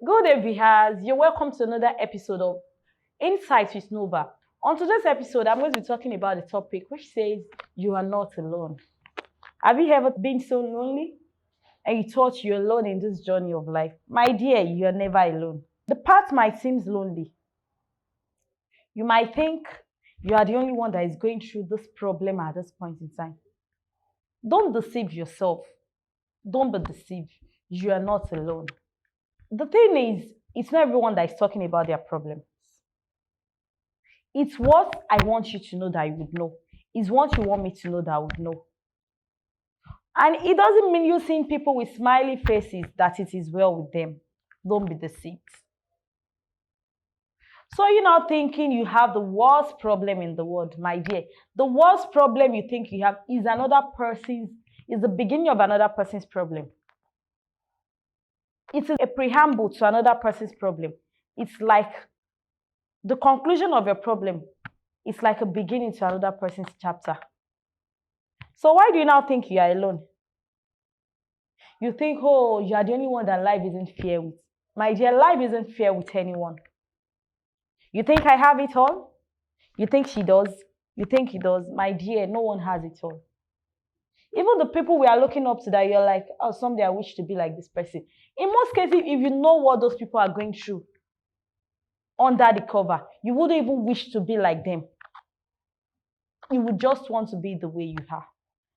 Good day, viewers. You're welcome to another episode of Insights with Nova. On today's episode, I'm going to be talking about a topic which says you are not alone. Have you ever been so lonely and you thought you're alone in this journey of life? My dear, you're never alone. The path might seem lonely. You might think you are the only one that is going through this problem at this point in time. Don't deceive yourself. Don't be deceived. You are not alone. The thing is, it's not everyone that is talking about their problems. It's what I want you to know that you would know. It's what you want me to know that I would know. And it doesn't mean you seeing people with smiley faces that it is well with them. Don't be deceived. So you're now thinking you have the worst problem in the world, my dear. The worst problem you think you have is the beginning of another person's problem. It's a preamble to another person's problem. It's like the conclusion of your problem. It's like a beginning to another person's chapter. So why do you now think you are alone? You think, oh, you are the only one that life isn't fair with. My dear, life isn't fair with anyone. You think I have it all? You think she does? You think he does? My dear, no one has it all. Even the people we are looking up to that you're like, oh, someday I wish to be like this person. In most cases, if you know what those people are going through under the cover, you wouldn't even wish to be like them. You would just want to be the way you are.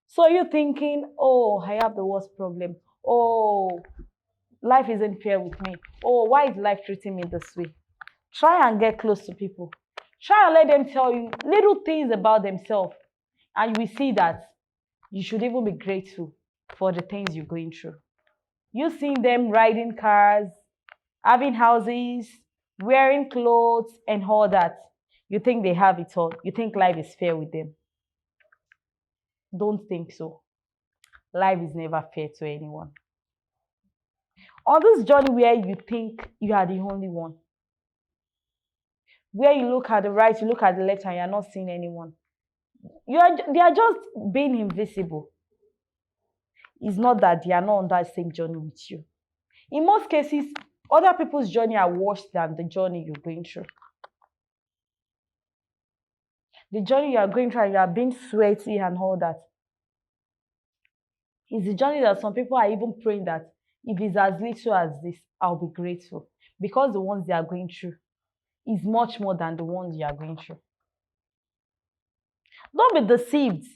So you're thinking, oh, I have the worst problem. Oh, life isn't fair with me. Oh, why is life treating me this way? Try and get close to people. Try and let them tell you little things about themselves. And you will see that you should even be grateful for the things you're going through. You see them riding cars, having houses, wearing clothes, and all that. You think they have it all. You think life is fair with them. Don't think so. Life is never fair to anyone. On this journey where you think you are the only one, where you look at the right, you look at the left, and you're not seeing anyone, they are just being invisible. It's not that they are not on that same journey with you. In most cases, other people's journey are worse than the journey you're going through. The journey you are going through and you are being sweaty and all that is the journey that some people are even praying that if it's as little as this, I'll be grateful. Because the ones they are going through is much more than the ones you are going through. Don't be deceived.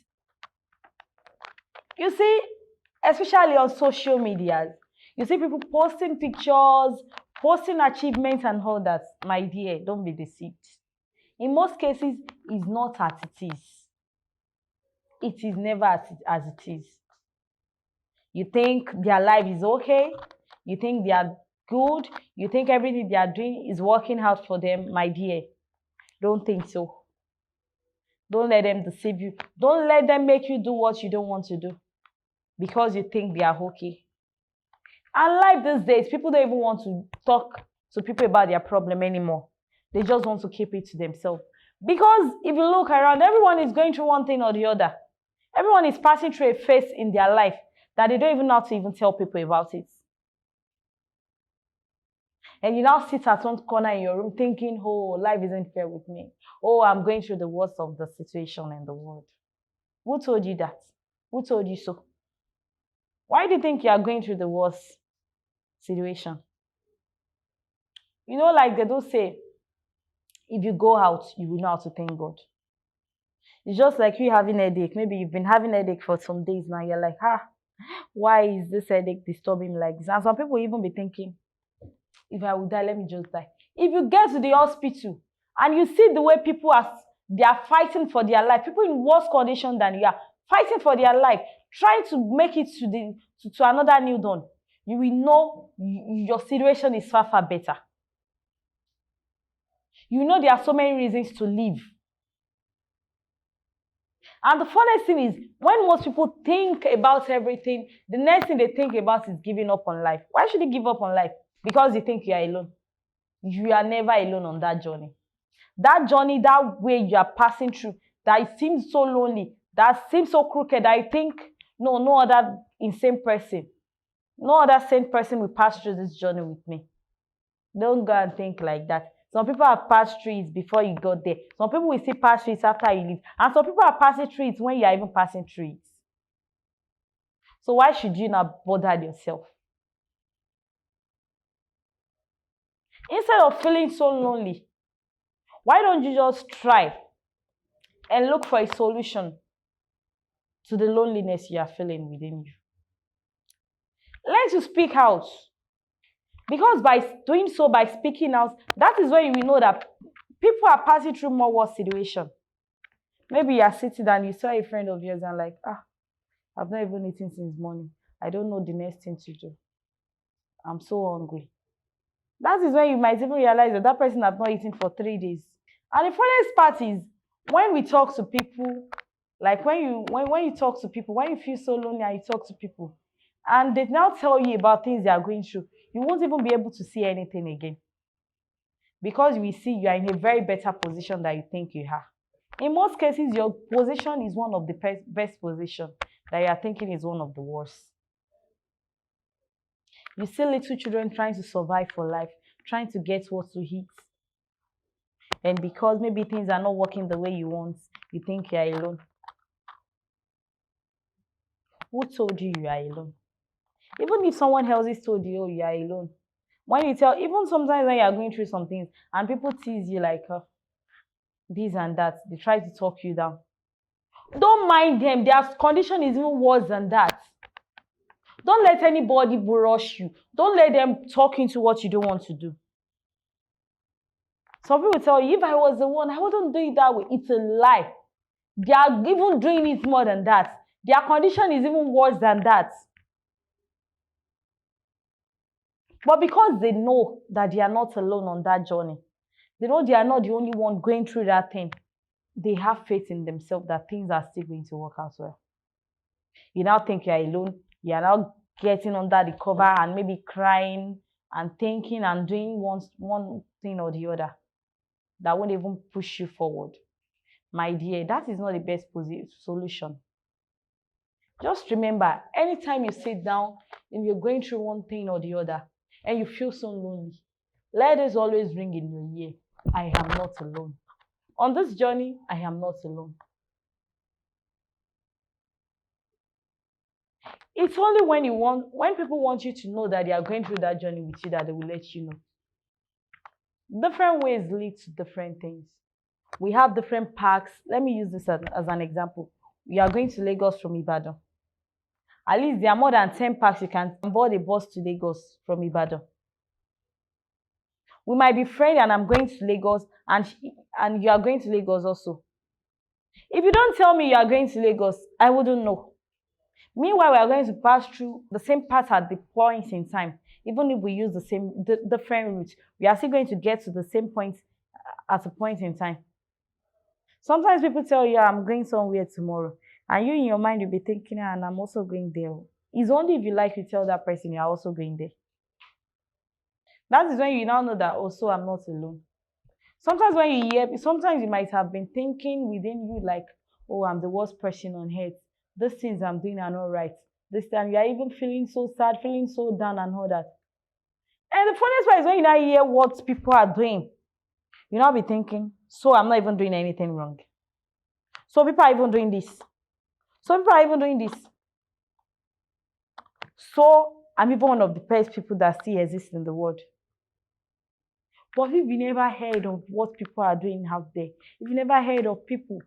You see, especially on social media, you see people posting pictures, posting achievements and all that. My dear, don't be deceived. In most cases, it's not as it is. It is never as it is. You think their life is okay. You think they are good. You think everything they are doing is working out for them. My dear, don't think so. Don't let them deceive you. Don't let them make you do what you don't want to do because you think they are okay. And life these days, people don't even want to talk to people about their problem anymore. They just want to keep it to themselves. Because if you look around, everyone is going through one thing or the other. Everyone is passing through a phase in their life that they don't even know how to even tell people about it. And you now sit at one corner in your room thinking, oh, life isn't fair with me. Oh, I'm going through the worst of the situation in the world. Who told you that? Who told you so? Why do you think you are going through the worst situation? You know, like they do say, if you go out, you will know how to thank God. It's just like you having a headache. Maybe you've been having a headache for some days now. You're like, why is this headache disturbing me like this? And some people even be thinking, if I would die, let me just die. If you get to the hospital and you see the way they are fighting for their life, people in worse condition than you are, fighting for their life, trying to make it to another new dawn, you will know your situation is far, far better. You know there are so many reasons to live. And the funniest thing is, when most people think about everything, the next thing they think about is giving up on life. Why should you give up on life? Because you think you are alone. You are never alone on that journey. That journey, that way you are passing through, that it seems so lonely, that seems so crooked, that I think, no other insane person, no other sane person will pass through this journey with me. Don't go and think like that. Some people have passed through it before you got there. Some people will still pass through it after you leave. And some people are passing through it when you are even passing through it. So why should you not bother yourself? Instead of feeling so lonely, why don't you just try and look for a solution to the loneliness you are feeling within you? Learn to speak out. Because by doing so, by speaking out, that is when you will know that people are passing through more worse situation. Maybe you are sitting and you saw a friend of yours and like, I've not even eaten since morning. I don't know the next thing to do. I'm so hungry. That is when you might even realize that that person has not eaten for 3 days. And the funniest part is when we talk to people, like when you talk to people, when you feel so lonely and you talk to people, and they now tell you about things they are going through, you won't even be able to see anything again. Because we see you are in a very better position than you think you are. In most cases, your position is one of the best position that you are thinking is one of the worst. You see little children trying to survive for life, trying to get what to eat. And because maybe things are not working the way you want, you think you are alone. Who told you you are alone? Even if someone else has told you, oh, you are alone. When you tell, even sometimes when you are going through some things and people tease you like this and that, they try to talk you down. Don't mind them. Their condition is even worse than that. Don't let anybody brush you. Don't let them talk into what you don't want to do. Some people tell you, if I was the one, I wouldn't do it that way. It's a lie. They are even doing it more than that. Their condition is even worse than that. But because they know that they are not alone on that journey, they know they are not the only one going through that thing, they have faith in themselves that things are still going to work out well. You now think you are alone. You are now getting under the cover and maybe crying and thinking and doing one thing or the other that won't even push you forward. My dear, that is not the best solution. Just remember, anytime you sit down and you're going through one thing or the other and you feel so lonely, let us always ring in your ear. I am not alone. On this journey, I am not alone. It's only when people want you to know that they are going through that journey with you that they will let you know. Different ways lead to different things. We have different parks. Let me use this as an example. We are going to Lagos from Ibadan. At least there are more than 10 parks you can board a bus to Lagos from Ibadan. We might be friends and I'm going to Lagos and you are going to Lagos also. If you don't tell me you are going to Lagos, I wouldn't know. Meanwhile, we are going to pass through the same path at the point in time. Even if we use the different routes, we are still going to get to the same point at a point in time. Sometimes people tell you, I'm going somewhere tomorrow. And you in your mind, you'll be thinking, and I'm also going there. It's only if you like to tell that person you're also going there. That is when you now know that also I'm not alone. Sometimes when you hear, sometimes you might have been thinking within you like, oh, I'm the worst person on earth. These things I'm doing are not right. This time you are even feeling so sad, feeling so down and all that. And the funniest part is when you now hear what people are doing, you now be thinking, so I'm not even doing anything wrong. So people are even doing this. So people are even doing this. So I'm even one of the best people that still exist in the world. But if you never heard of what people are doing out there, if you never heard of people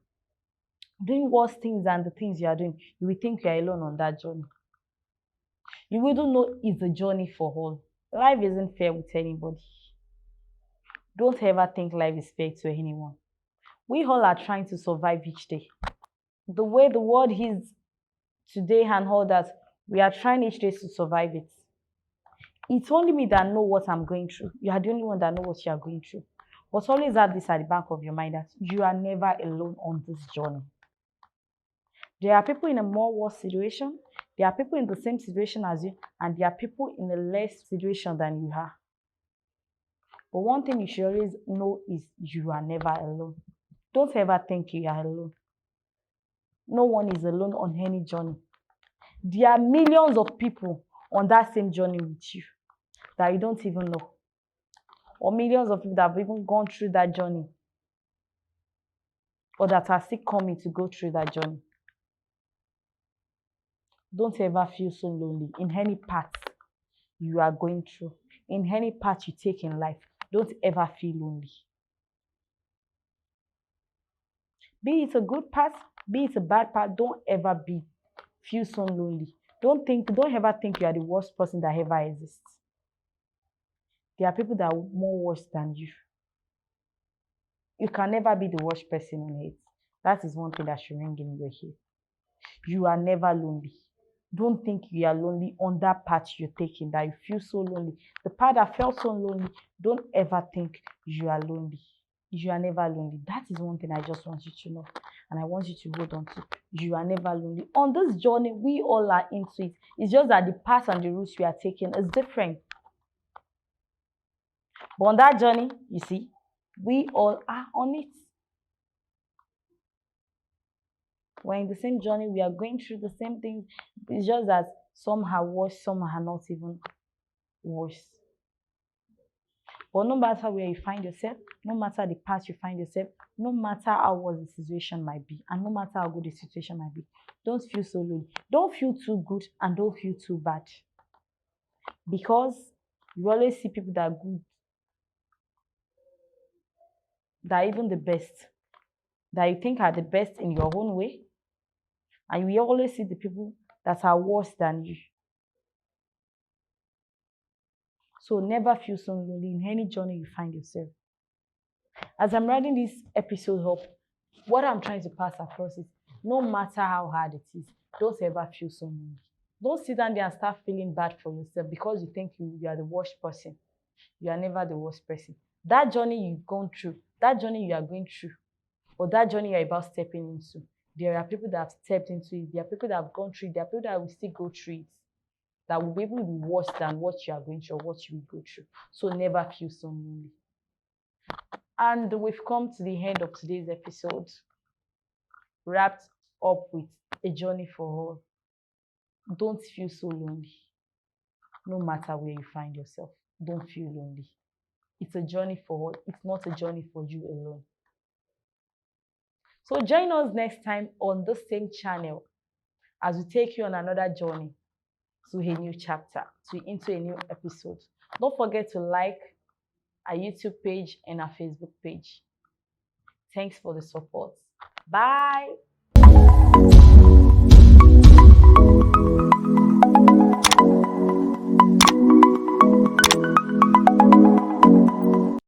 doing worse things than the things you are doing, you will think you are alone on that journey. You wouldn't know it's a journey for all. Life isn't fair with anybody. Don't ever think life is fair to anyone. We all are trying to survive each day. The way the world is today and all that, we are trying each day to survive it. It's only me that know what I'm going through. You are the only one that know what you are going through. But always have this at the back of your mind that you are never alone on this journey. There are people in a more worse situation. There are people in the same situation as you, and there are people in a less situation than you are. But one thing you should always know is you are never alone. Don't ever think you are alone. No one is alone on any journey. There are millions of people on that same journey with you that you don't even know. or millions of people that have even gone through that journey, or that are still coming to go through that journey. Don't ever feel so lonely in any path you are going through, in any path you take in life. Don't ever feel lonely. Be it a good path, be it a bad path, don't ever feel so lonely. Don't ever think you are the worst person that ever exists. There are people that are more worse than you. You can never be the worst person on earth. That is one thing that should ring in your head. You are never lonely. Don't think you are lonely on that path you're taking, that you feel so lonely. The part that felt so lonely, don't ever think you are lonely. You are never lonely. That is one thing I just want you to know. And I want you to hold on to. You are never lonely. On this journey, we all are into it. It's just that the path and the routes we are taking is different. But on that journey, you see, we all are on it. We're in the same journey. We are going through the same things. It's just that some are worse, some are not even worse. But no matter where you find yourself, no matter the path you find yourself, no matter how worse the situation might be, and no matter how good the situation might be, don't feel so lonely. Don't feel too good and don't feel too bad. Because you always see people that are good, that are even the best, that you think are the best in your own way. And you always see the people that are worse than you. So never feel so lonely in any journey you find yourself. As I'm writing this episode up, what I'm trying to pass across is no matter how hard it is, don't ever feel so lonely. Don't sit down there and start feeling bad for yourself because you think you are the worst person. You are never the worst person. That journey you've gone through, that journey you are going through, or that journey you're about stepping into, there are people that have stepped into it. There are people that have gone through it. There are people that will still go through it, that will even be worse than what you are going through or what you will go through. So never feel so lonely. And we've come to the end of today's episode, wrapped up with a journey for all. Don't feel so lonely. No matter where you find yourself, don't feel lonely. It's a journey for all. It's not a journey for you alone. So join us next time on the same channel as we take you on another journey to a new chapter, into a new episode. Don't forget to like our YouTube page and our Facebook page. Thanks for the support. Bye.